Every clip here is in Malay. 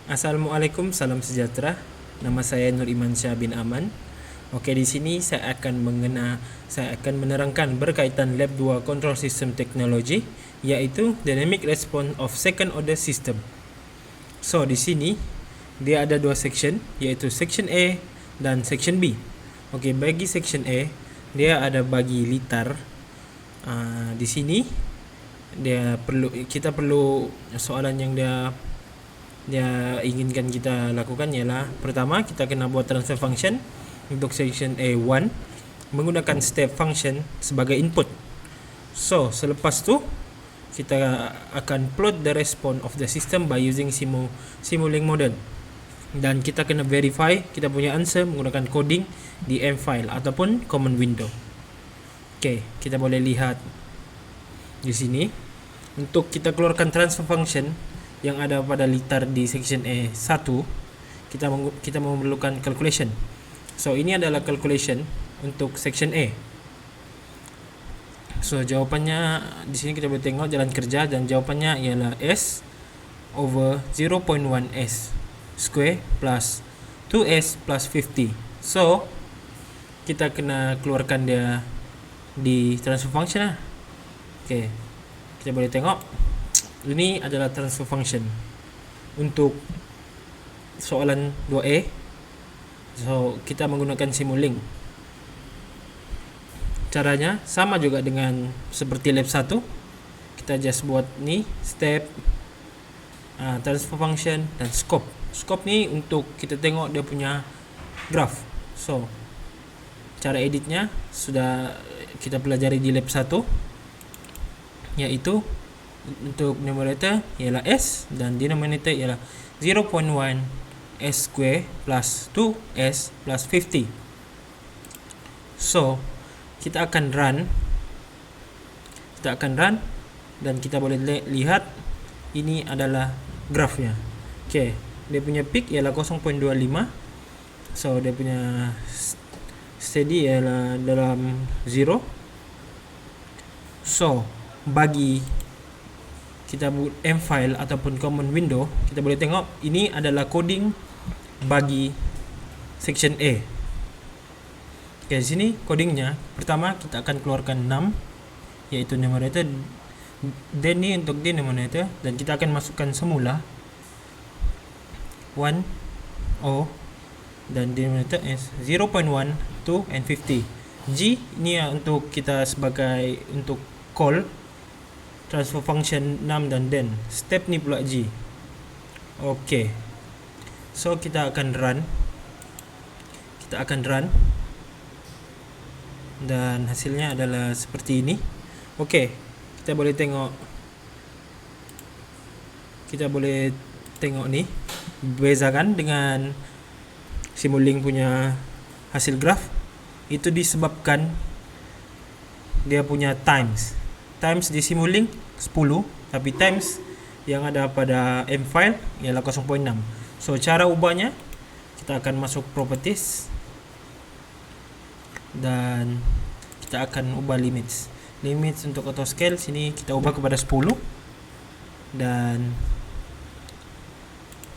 Assalamualaikum, salam sejahtera. Nama saya Nur Iman Syah bin Aman. Okey, di sini saya akan menerangkan berkaitan Lab 2 Control System Technology, iaitu Dynamic Response of Second Order System. So, di sini dia ada dua section, iaitu Section A dan Section B. Okey, bagi Section A, dia ada bagi litar. Di sini kita perlu soalan yang dia inginkan kita lakukan ialah, pertama kita kena buat transfer function untuk section A1 menggunakan step function sebagai input. So selepas tu kita akan plot the response of the system by using Simulink model, dan kita kena verify kita punya answer menggunakan coding di M file ataupun command window. Okay, kita boleh lihat di sini untuk kita keluarkan transfer function yang ada pada litar di section A1, kita memerlukan calculation. So ini adalah calculation untuk section A. So jawapannya di sini kita boleh tengok jalan kerja, dan jawapannya ialah S over 0.1 S square plus 2S plus 50. So kita kena keluarkan dia di transfer function lah. Okay, kita boleh tengok ini adalah transfer function untuk soalan 2A. So kita menggunakan Simulink. Caranya sama juga dengan seperti lab 1. Kita just buat ni step, transfer function dan scope. Scope ni untuk kita tengok dia punya graph. So cara editnya sudah kita pelajari di lab 1, iaitu untuk numerator ialah S dan denominator ialah 0.1 S square plus 2S plus 50. So kita akan run dan kita boleh lihat ini adalah grafnya. Okay, dia punya peak ialah 0.25. So dia punya steady ialah dalam 0. So bagi kita buat M file ataupun command window, kita boleh tengok ini adalah coding bagi section A. Okay, sini codingnya. Pertama kita akan keluarkan 6, iaitu numerator, then ni untuk denominator, dan kita akan masukkan semula 1 O dan denominator is 0.1, 2 and 50. G ni untuk kita sebagai untuk call transfer function 6 dan then step ni pula G. Okay, so kita akan run dan hasilnya adalah seperti ini. Okay, kita boleh tengok ni bezakan dengan Simulink punya hasil graph. Itu disebabkan dia punya times di Simulink 10, tapi times yang ada pada M file ialah 0.6. So cara ubahnya, kita akan masuk properties dan kita akan ubah limits untuk auto scale. Sini kita ubah kepada 10 dan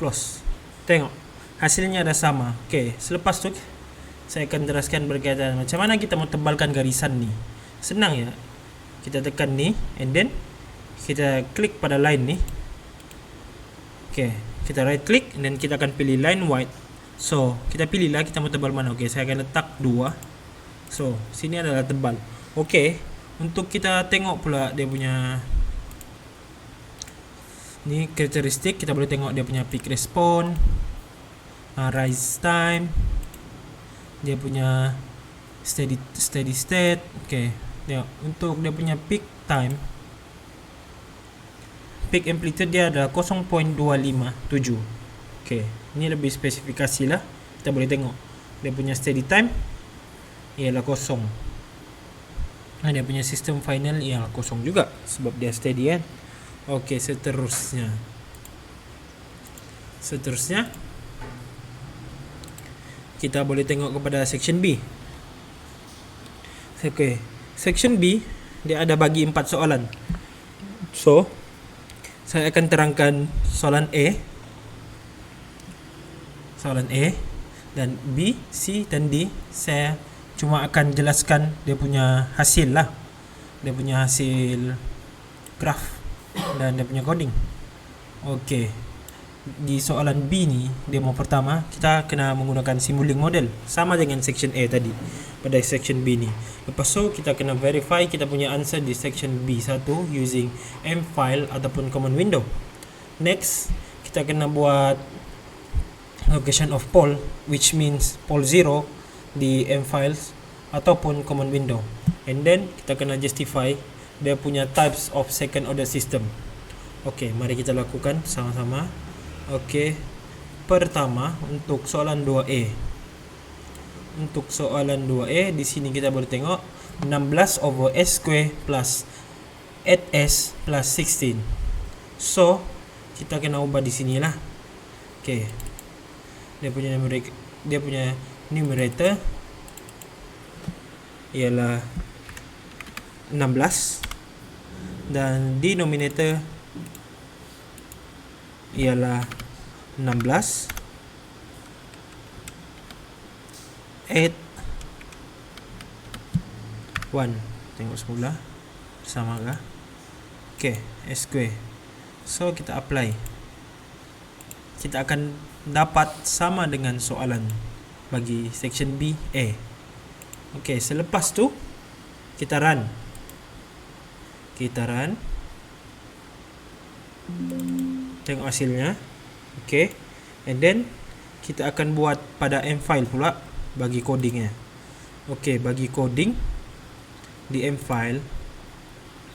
close. Tengok hasilnya ada sama. Okay, selepas tu saya akan teraskan berkaitan macam mana kita mau tebalkan garisan ni. Senang ya, kita tekan ni and then kita klik pada line ni. Okay, kita right click and then kita akan pilih line white. So kita pilih lah kita mau tebal mana. Okay, saya akan letak 2. So sini adalah tebal. Okay, untuk kita tengok pula dia punya ni karakteristik, kita boleh tengok dia punya peak response, rise time, dia punya steady state. Okay, tengok untuk dia punya peak time, peak amplitude dia ada 0.257. Okay, ini lebih spesifikasi lah. Kita boleh tengok dia punya steady time ialah 0. Dia punya sistem final ialah 0 juga sebab dia steady kan. Okay, seterusnya kita boleh tengok kepada section B. Okay, section B dia ada bagi 4 soalan. So saya akan terangkan soalan A. soalan A, dan B, C, dan D saya cuma akan jelaskan dia punya hasil lah, dia punya hasil graph dan dia punya coding. Okey, di soalan B ni, demo pertama, kita kena menggunakan Simulink model sama dengan section A tadi pada section B ni. Lepas tu kita kena verify kita punya answer di section B1 using M-file ataupun command window. Next, kita kena buat location of pole, which means pole 0 di M-files ataupun command window. And then kita kena justify dia punya types of second order system. Okey, mari kita lakukan sama-sama. Okey, pertama untuk soalan 2A. Untuk soalan 2A, di sini kita boleh tengok 16 over S square plus 8S plus 16. So, kita kena ubah di sinilah. Okey. Dia punya numerator ialah 16 dan denominator ialah 16 8 1. Tengok semula sama kah? Okey, S square. So kita apply, kita akan dapat sama dengan soalan bagi section B A. Okey, selepas tu kita run. Tengok hasilnya. Okey, and then kita akan buat pada M-file pula bagi codingnya. Okey, bagi coding di M-file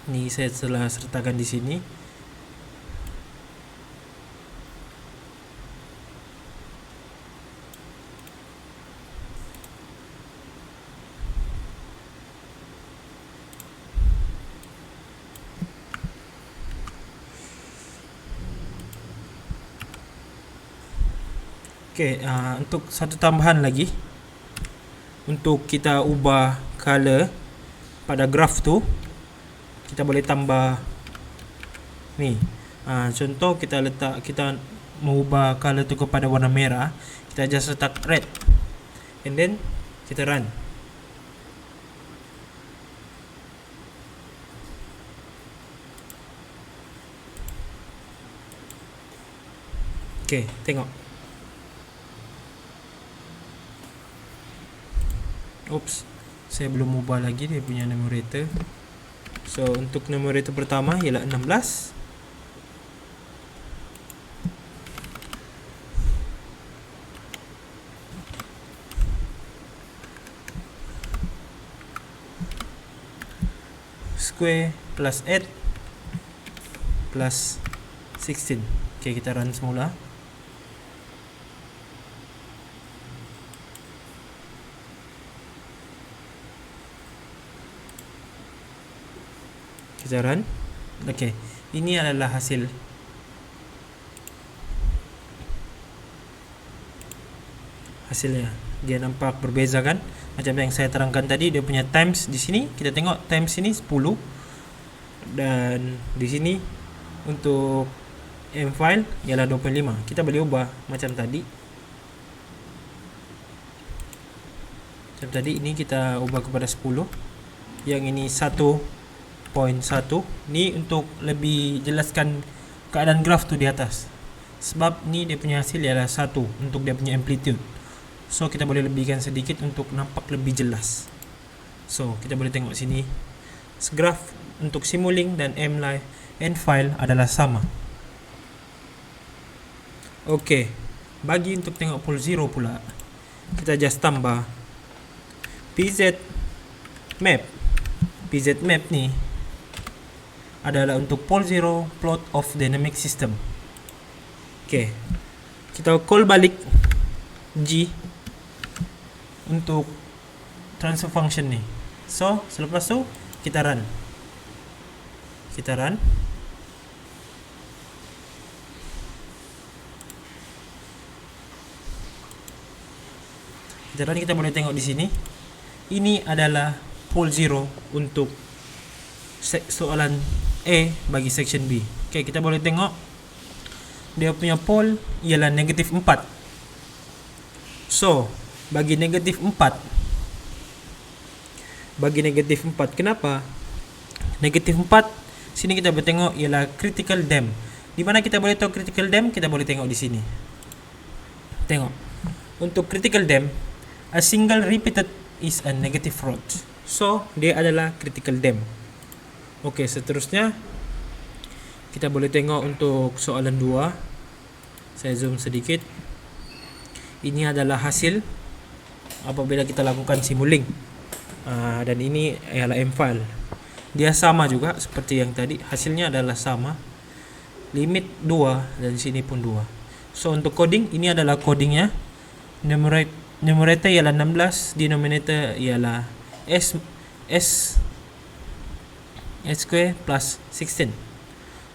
ni saya telah sertakan di sini. Okey, untuk satu tambahan lagi, untuk kita ubah color pada graph tu, kita boleh tambah ni. Contoh kita mau ubah color tu kepada warna merah, kita just letak red and then kita run. Okey, tengok. Oops, saya belum ubah lagi dia punya numerator. So untuk numerator pertama ialah 16. Square plus 8 plus 16. Okay, kita run semula. Kita run. Okey, ini adalah hasilnya. Dia nampak berbeza kan? Macam yang saya terangkan tadi, dia punya times di sini, kita tengok times sini 10 dan di sini untuk M-file ialah 25. Kita boleh ubah macam tadi. Macam tadi ini kita ubah kepada 10. Yang ini 1.1. Ni untuk lebih jelaskan keadaan graf tu di atas. Sebab ni dia punya hasil ialah 1 untuk dia punya amplitude. So kita boleh lebihkan sedikit untuk nampak lebih jelas. So kita boleh tengok sini, graf untuk Simulink dan M-file adalah sama. Okey, bagi untuk tengok pole 0 pula, kita just tambah PZ map ni adalah untuk pole 0 plot of dynamic system. Okey, kita call balik G untuk transfer function ni. So selepas tu kita run. Kita run kita boleh tengok di sini. Ini adalah pole 0 untuk soalan A bagi section B. Okey, kita boleh tengok dia punya pole ialah negatif 4. So, bagi negatif 4, kenapa? Negatif 4, sini kita boleh tengok ialah critical dam. Di mana kita boleh tahu critical dam? Kita boleh tengok di sini. Tengok. Untuk critical dam, a single repeated is a negative rod. So, dia adalah critical dam. Okey, seterusnya kita boleh tengok untuk soalan 2. Saya zoom sedikit. Ini adalah hasil apabila kita lakukan simulink. Dan ini ialah M-file. Dia sama juga seperti yang tadi. Hasilnya adalah sama. Limit 2 dan sini pun 2. So untuk coding, ini adalah codingnya. Numerator ialah 16, denominator ialah S square plus 16.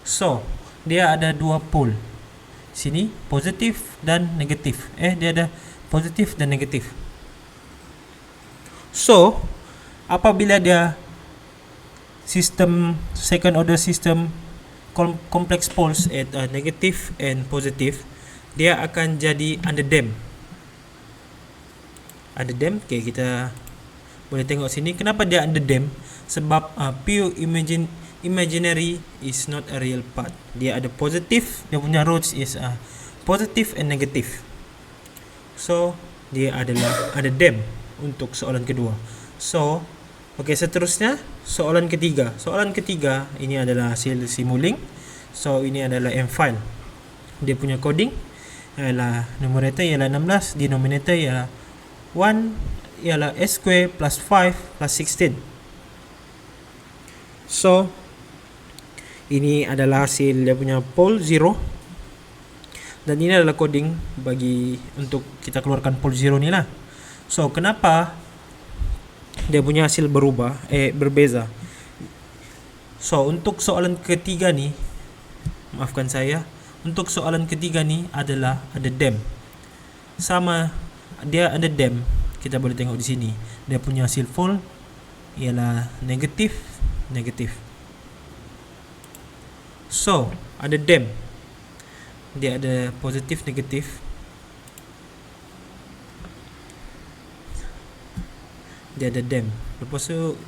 So dia ada 2 pole. Sini positif dan negatif. Dia ada positif dan negatif. So apabila dia sistem second order system complex poles at negative and positive, dia akan jadi under dam. Under dam, okay, kita boleh tengok sini. Kenapa dia under dam? Sebab pure imaginary is not a real part. Dia ada positif, dia punya rods is positive and negative. So dia adalah under dam untuk soalan kedua. So okey, seterusnya soalan ketiga. Soalan ketiga ini adalah hasil simulink. So ini adalah M-file. Dia punya coding ialah numerator ialah 16, denominator ialah 1 ialah S square plus 5 plus 16. So ini adalah hasil dia punya pole 0. Dan ini adalah coding bagi untuk kita keluarkan pole 0 ni lah. So kenapa dia punya hasil berbeza? So untuk soalan ketiga ni, maafkan saya, untuk soalan ketiga ni adalah ada dam. Sama, dia ada dam. Kita boleh tengok di sini. Dia punya hasil pole ialah negatif. So ada dam. Dia ada positif, negatif. Dia ada dam. Lepas tu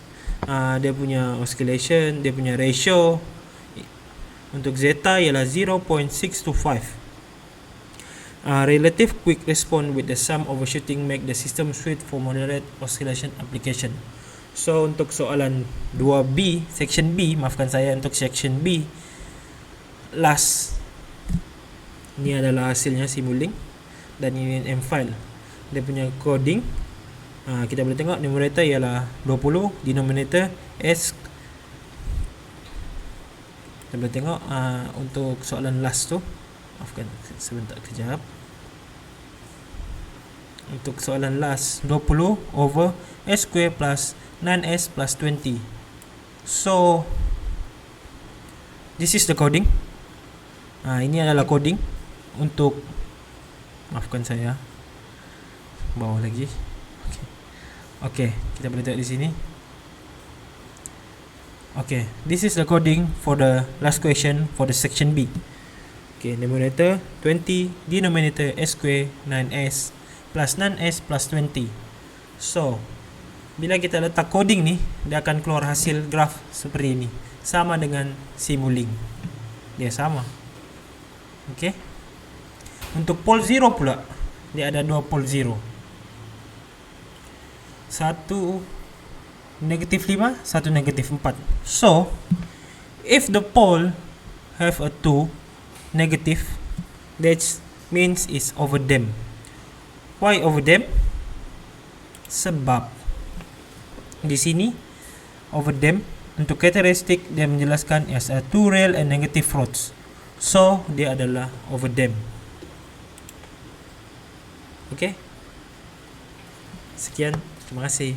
dia punya oscillation, dia punya ratio untuk zeta ialah 0.625. Relative quick response with the sum overshooting make the system suited for moderate oscillation application. So untuk soalan 2B, section B, maafkan saya, untuk section B last, ini adalah hasilnya simulink dan ini M-file. Dia punya coding, kita boleh tengok numerator ialah 20, denominator S. Kita boleh tengok untuk soalan last tu, maafkan sebentar kejap. Untuk soalan last 20 over S square plus 9S plus 20. So this is the coding. Ini adalah coding untuk, maafkan saya, bawah lagi. Okay, kita boleh tengok di sini. Okay, this is the coding for the last question for the section B. Okay, numerator 20, denominator S square 9S plus 9S plus 20. So bila kita letak coding ni, dia akan keluar hasil graf seperti ini, sama dengan simulink. Dia sama. Okay. Untuk pole 0 pula, dia ada 2 pole 0. Satu negatif 5, satu negatif 4. So if the pole have a 2 negative, that means it's overdamp. Why overdamp? Sebab di sini overdamp untuk karakteristik dia menjelaskan as a 2 real and negative rods. So dia adalah overdamp. Okay. Sekian, terima kasih.